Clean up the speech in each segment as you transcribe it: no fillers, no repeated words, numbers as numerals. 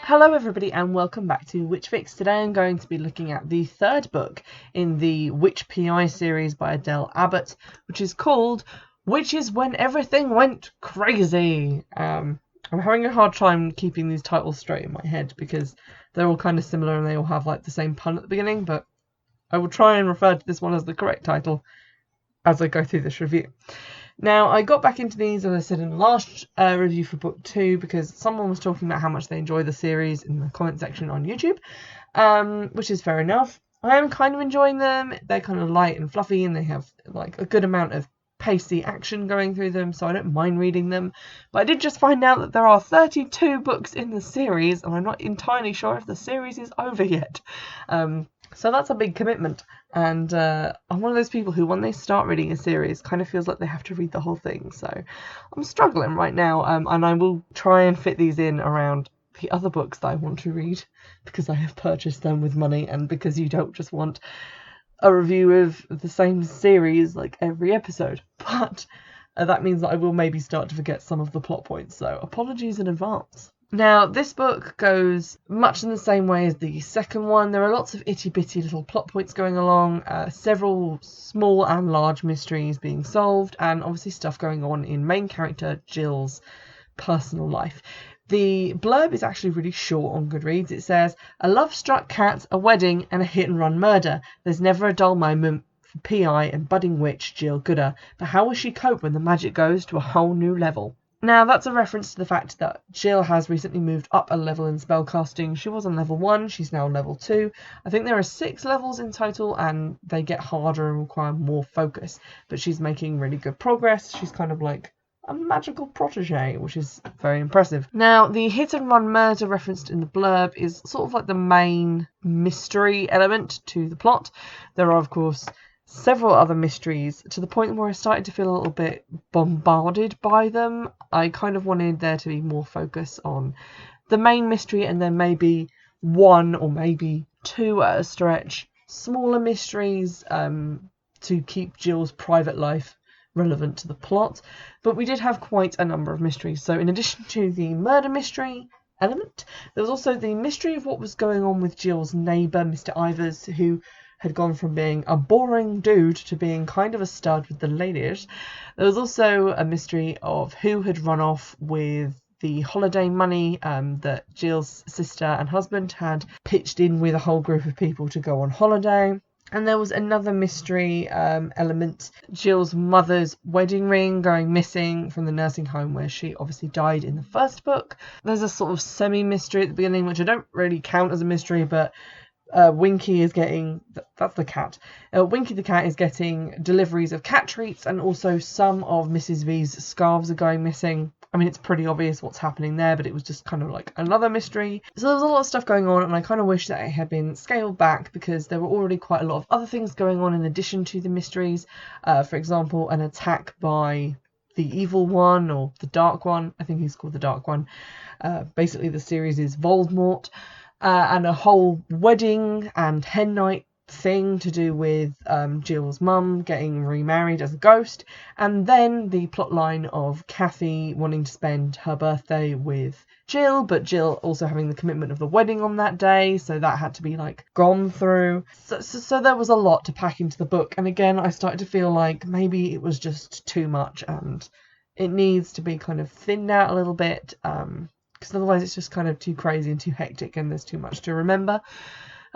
Hello everybody and welcome back to Witchfix. Today I'm going to be looking at the third book in the Witch PI series by Adele Abbott, which is called Witches When Everything Went Crazy. I'm having a hard time keeping these titles straight in my head because they're all kind of similar and they all have like the same pun at the beginning, but I will try and refer to this one as the correct title as I go through this review. Now, I got back into these, as I said in the last review for book 2, because someone was talking about how much they enjoy the series in the comment section on YouTube, which is fair enough. I am kind of enjoying them. They're kind of light and fluffy, and they have like a good amount of pacey action going through them, so I don't mind reading them. But I did just find out that there are 32 books in the series, and I'm not entirely sure if the series is over yet. So that's a big commitment, and I'm one of those people who, when they start reading a series, kind of feels like they have to read the whole thing. So I'm struggling right now, and I will try and fit these in around the other books that I want to read, because I have purchased them with money, and because you don't just want a review of the same series like every episode. But that means that I will maybe start to forget some of the plot points, so apologies in advance. Now, this book goes much in the same way as the second one. There are lots of itty-bitty little plot points going along, several small and large mysteries being solved, and obviously stuff going on in main character Jill's personal life. The blurb is actually really short on Goodreads. It says, "A love-struck cat, a wedding, and a hit-and-run murder. There's never a dull moment for PI and budding witch Jill Gooder. But how will she cope when the magic goes to a whole new level?" Now, that's a reference to the fact that Jill has recently moved up a level in spellcasting. She was on level 1, she's now level 2. I think there are 6 levels in total, and they get harder and require more focus. But she's making really good progress. She's kind of like a magical protege, which is very impressive. Now, the hit and run murder referenced in the blurb is sort of like the main mystery element to the plot. There are, of course, several other mysteries, to the point where I started to feel a little bit bombarded by them. I kind of wanted there to be more focus on the main mystery, and then maybe one or maybe two at a stretch smaller mysteries to keep Jill's private life relevant to the plot. But we did have quite a number of mysteries. So in addition to the murder mystery element, there was also the mystery of what was going on with Jill's neighbour, Mr. Ivers, who had gone from being a boring dude to being kind of a stud with the ladies. There was also a mystery of who had run off with the holiday money that Jill's sister and husband had pitched in with a whole group of people to go on holiday. And there was another mystery element, Jill's mother's wedding ring going missing from the nursing home where she obviously died in the first book. There's a sort of semi-mystery at the beginning, which I don't really count as a mystery, but Winky is getting, that's the cat, Winky the cat is getting deliveries of cat treats, and also some of Mrs. V's scarves are going missing. I mean, it's pretty obvious what's happening there, but it was just kind of like another mystery. So there was a lot of stuff going on, and I kind of wish that it had been scaled back, because there were already quite a lot of other things going on in addition to the mysteries. For example, an attack by the evil one, or the dark one. I think he's called the dark one. Basically, the series is Voldemort. And a whole wedding and hen night thing to do with Jill's mum getting remarried as a ghost, and then the plotline of Kathy wanting to spend her birthday with Jill, but Jill also having the commitment of the wedding on that day, so that had to be like gone through. So there was a lot to pack into the book, and again I started to feel like maybe it was just too much and it needs to be kind of thinned out a little bit, because otherwise it's just kind of too crazy and too hectic and there's too much to remember.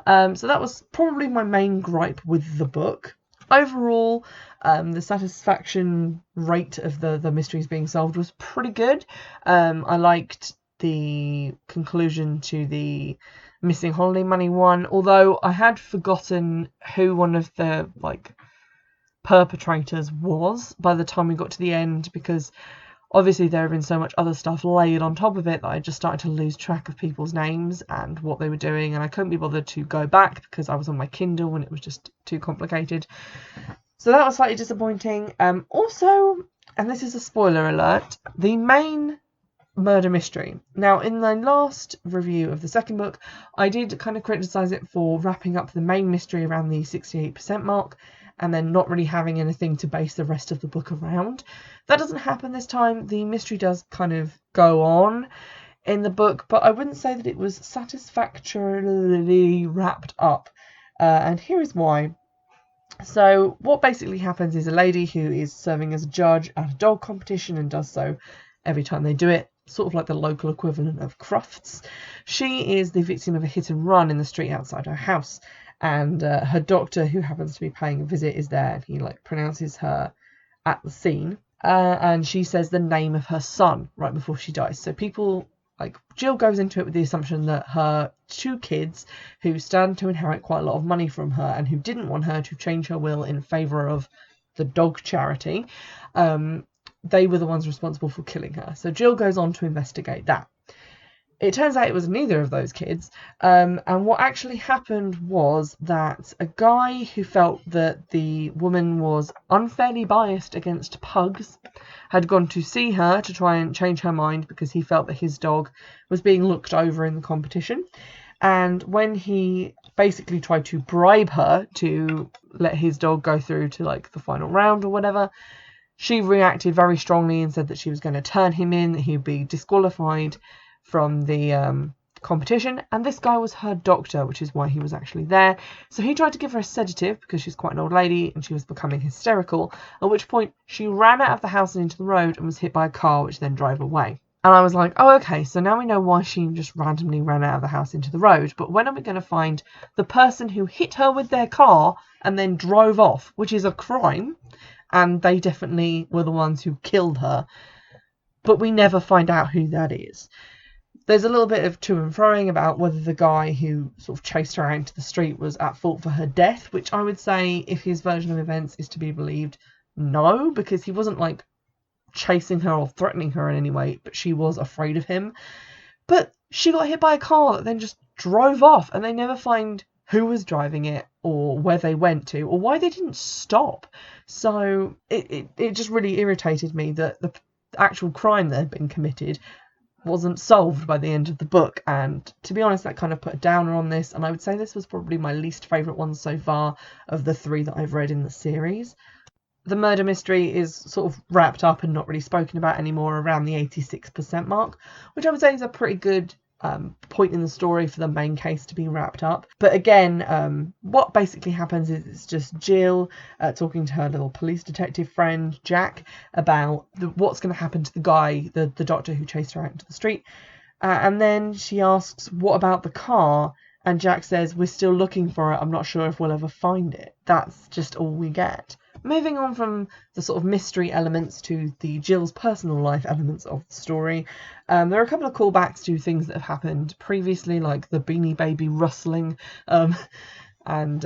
So that was probably my main gripe with the book. Overall, the satisfaction rate of the mysteries being solved was pretty good. I liked the conclusion to the missing holiday money one, although I had forgotten who one of the perpetrators was by the time we got to the end, because obviously there had been so much other stuff layered on top of it that I just started to lose track of people's names and what they were doing, and I couldn't be bothered to go back because I was on my Kindle and it was just too complicated. So that was slightly disappointing. Also, and this is a spoiler alert, the main murder mystery. Now, in the last review of the second book, I did kind of criticise it for wrapping up the main mystery around the 68% mark, and then not really having anything to base the rest of the book around. That doesn't happen this time. The mystery does kind of go on. in the book, but I wouldn't say that it was satisfactorily wrapped up. And here is why. So what basically happens is a lady who is serving as a judge at a dog competition and does so every time they do it, sort of like the local equivalent of Crufts. She is the victim of a hit and run in the street outside her house, and her doctor, who happens to be paying a visit, is there, and he pronounces her at the scene, and she says the name of her son right before she dies. So people, Jill goes into it with the assumption that her 2 kids, who stand to inherit quite a lot of money from her and who didn't want her to change her will in favour of the dog charity, they were the ones responsible for killing her. So Jill goes on to investigate that. It turns out it was neither of those kids, and what actually happened was that a guy who felt that the woman was unfairly biased against pugs had gone to see her to try and change her mind because he felt that his dog was being looked over in the competition. And when he basically tried to bribe her to let his dog go through to the final round or whatever, she reacted very strongly and said that she was going to turn him in, that he'd be disqualified from the competition. And this guy was her doctor, which is why he was actually there. So he tried to give her a sedative because she's quite an old lady and she was becoming hysterical, at which point she ran out of the house and into the road and was hit by a car, which then drove away. And I was like, oh, okay, so now we know why she just randomly ran out of the house into the road. But when are we going to find the person who hit her with their car and then drove off, which is a crime? And they definitely were the ones who killed her. But we never find out who that is. There's a little bit of to and froing about whether the guy who sort of chased her out into the street was at fault for her death, which I would say, if his version of events is to be believed, no, because he wasn't chasing her or threatening her in any way, but she was afraid of him. But she got hit by a car that then just drove off, and they never find who was driving it or where they went to or why they didn't stop. So it just really irritated me that the actual crime that had been committed wasn't solved by the end of the book, and to be honest, that kind of put a downer on this, and I would say this was probably my least favourite one so far of the 3 that I've read in the series. The murder mystery is sort of wrapped up and not really spoken about anymore around the 86% mark, which I would say is a pretty good point in the story for the main case to be wrapped up. But again, what basically happens is it's just Jill talking to her little police detective friend Jack about what's going to happen to the guy, the doctor who chased her out into the street, and then she asks, what about the car? And Jack says, we're still looking for it, I'm not sure if we'll ever find it. That's just all we get. Moving on from the sort of mystery elements to the Jill's personal life elements of the story, there are a couple of callbacks to things that have happened previously, like the Beanie Baby rustling, and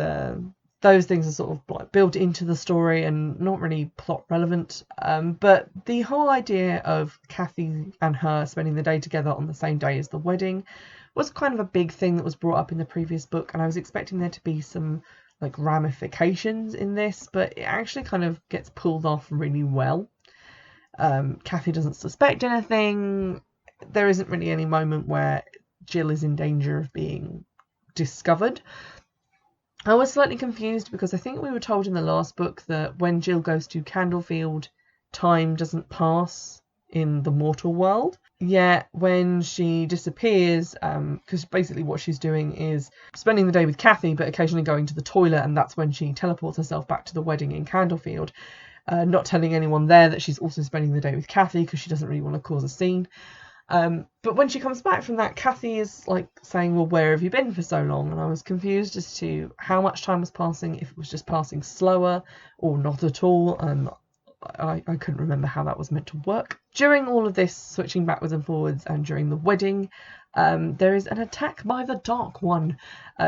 those things are sort of built into the story and not really plot relevant. But the whole idea of Kathy and her spending the day together on the same day as the wedding was kind of a big thing that was brought up in the previous book, and I was expecting there to be some ramifications in this, but it actually kind of gets pulled off really well. Kathy doesn't suspect anything. There isn't really any moment where Jill is in danger of being discovered. I was slightly confused because I think we were told in the last book that when Jill goes to Candlefield, time doesn't pass in the mortal world. Yet when she disappears, because basically what she's doing is spending the day with Kathy but occasionally going to the toilet, and that's when she teleports herself back to the wedding in Candlefield, not telling anyone there that she's also spending the day with Kathy because she doesn't really want to cause a scene. But when she comes back from that, Kathy is saying, well, where have you been for so long? And I was confused as to how much time was passing, if it was just passing slower or not at all. I couldn't remember how that was meant to work. During all of this switching backwards and forwards and during the wedding, there is an attack by the Dark One.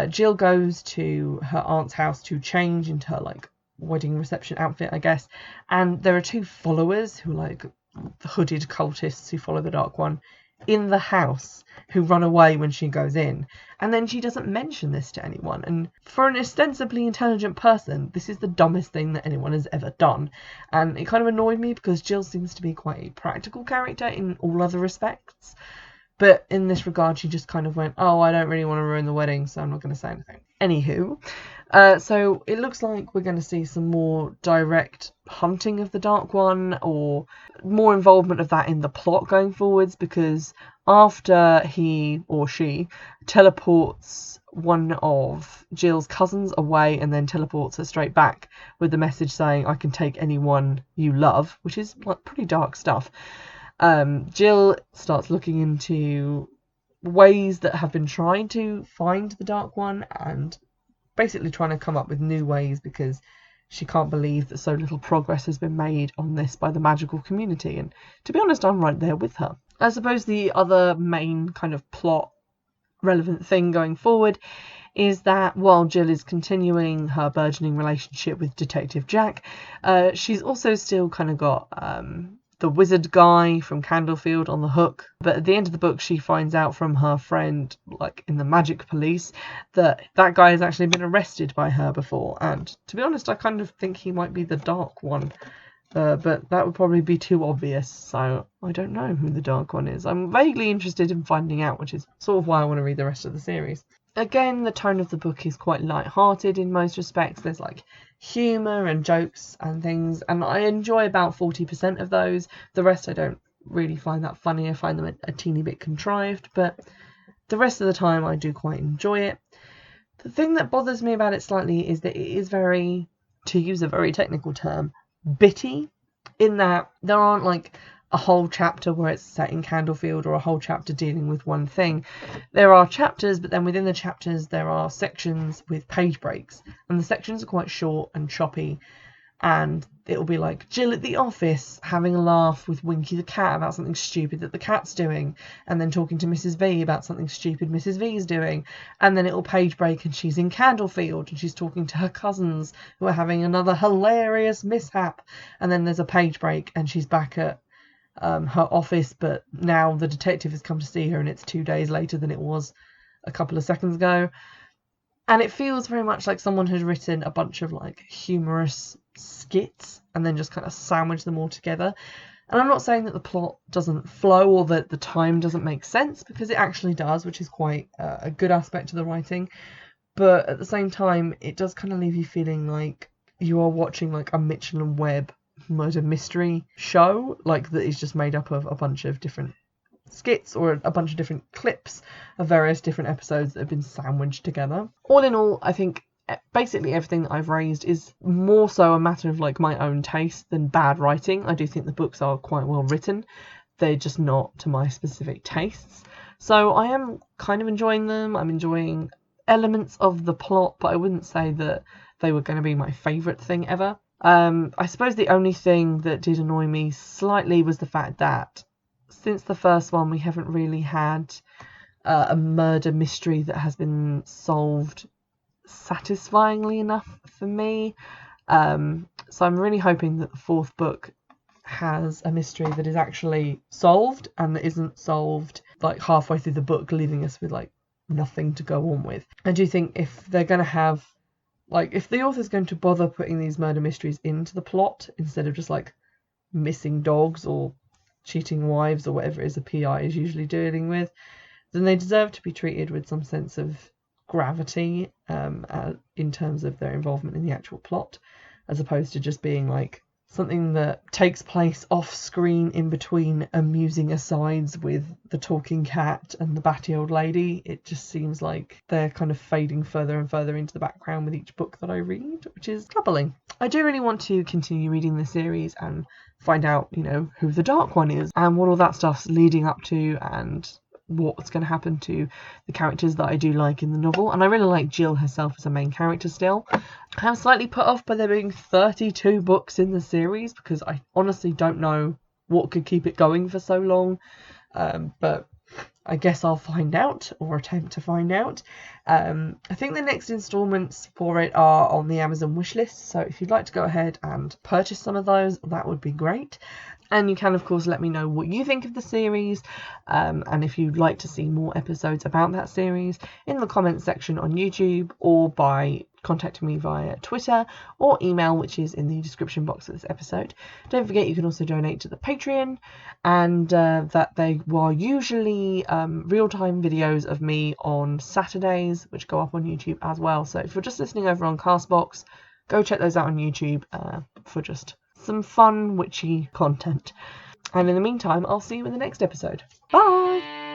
Jill goes to her aunt's house to change into her wedding reception outfit, I guess, and there are 2 followers who hooded cultists who follow the Dark One in the house who run away when she goes in, and then she doesn't mention this to anyone. And for an ostensibly intelligent person, this is the dumbest thing that anyone has ever done, and it kind of annoyed me because Jill seems to be quite a practical character in all other respects. But in this regard, she just kind of went, oh, I don't really want to ruin the wedding, so I'm not going to say anything. Anywho, so it looks like we're going to see some more direct hunting of the Dark One, or more involvement of that in the plot going forwards, because after he or she teleports one of Jill's cousins away and then teleports her straight back with the message saying, I can take anyone you love, which is like pretty dark stuff. Jill starts looking into ways that have been trying to find the Dark One, and basically trying to come up with new ways, because she can't believe that so little progress has been made on this by the magical community. And to be honest, I'm right there with her. I suppose the other main kind of plot relevant thing going forward is that while Jill is continuing her burgeoning relationship with Detective Jack, she's also still kind of got the wizard guy from Candlefield on the hook. But at the end of the book, she finds out from her friend, like in the magic police, that guy has actually been arrested by her before. And to be honest, I kind of think he might be the Dark One. But that would probably be too obvious, so I don't know who the Dark One is. I'm vaguely interested in finding out, which is sort of why I want to read the rest of the series. Again, the tone of the book is quite light-hearted in most respects. There's like humour and jokes and things, and I enjoy about 40% of those. The rest I don't really find that funny. I find them a teeny bit contrived, but the rest of the time I do quite enjoy it. The thing that bothers me about it slightly is that it is very, to use a very technical term, bitty, in that there aren't like a whole chapter where it's set in Candlefield or a whole chapter dealing with one thing. There are chapters, but then within the chapters there are sections with page breaks, and the sections are quite short and choppy, and it'll be like Jill at the office having a laugh with Winky the cat about something stupid that the cat's doing, and then talking to Mrs. V about something stupid Mrs. V's doing, and then it'll page break and she's in Candlefield and she's talking to her cousins who are having another hilarious mishap, and then there's a page break and she's back at her office, but now the detective has come to see her and it's 2 days later than it was a couple of seconds ago. And it feels very much like someone had written a bunch of like humorous skits and then just kind of sandwiched them all together. And I'm not saying that the plot doesn't flow or that the time doesn't make sense, because it actually does, which is quite a good aspect of the writing. But at the same time, it does kind of leave you feeling like you are watching like a Mitchell and Webb murder mystery show, like that is just made up of a bunch of different skits or a bunch of different clips of various different episodes that have been sandwiched together. All in all, I think basically everything that I've raised is more so a matter of like my own taste than bad writing. I do think the books are quite well written. They're just not to my specific tastes. So I am kind of enjoying them. I'm enjoying elements of the plot, but I wouldn't say that they were going to be my favourite thing ever. I suppose the only thing that did annoy me slightly was the fact that since the first one, we haven't really had a murder mystery that has been solved satisfyingly enough for me. So I'm really hoping that the fourth book has a mystery that is actually solved and that isn't solved like halfway through the book, leaving us with like nothing to go on with. I do think if they're going to have, like, if the author's going to bother putting these murder mysteries into the plot instead of just like missing dogs or cheating wives or whatever it is a PI is usually dealing with, then they deserve to be treated with some sense of gravity in terms of their involvement in the actual plot, as opposed to just being like something that takes place off screen in between amusing asides with the talking cat and the batty old lady. It just seems like they're kind of fading further and further into the background with each book that I read, which is troubling. I do really want to continue reading the series and find out, you know, who the Dark One is and what all that stuff's leading up to and what's going to happen to the characters that I do like in the novel. And I really like Jill herself as a main character still. I'm slightly put off by there being 32 books in the series, because I honestly don't know what could keep it going for so long. But I guess I'll find out, or attempt to find out. I think the next instalments for it are on the Amazon wishlist, so if you'd like to go ahead and purchase some of those, that would be great. And you can, of course, let me know what you think of the series, and if you'd like to see more episodes about that series in the comments section on YouTube, or by contacting me via Twitter or email, which is in the description box of this episode. Don't forget you can also donate to the Patreon, and that they were usually real-time videos of me on Saturdays, which go up on YouTube as well. So if you're just listening over on Castbox, go check those out on YouTube for just some fun witchy content. And in the meantime, I'll see you in the next episode. Bye!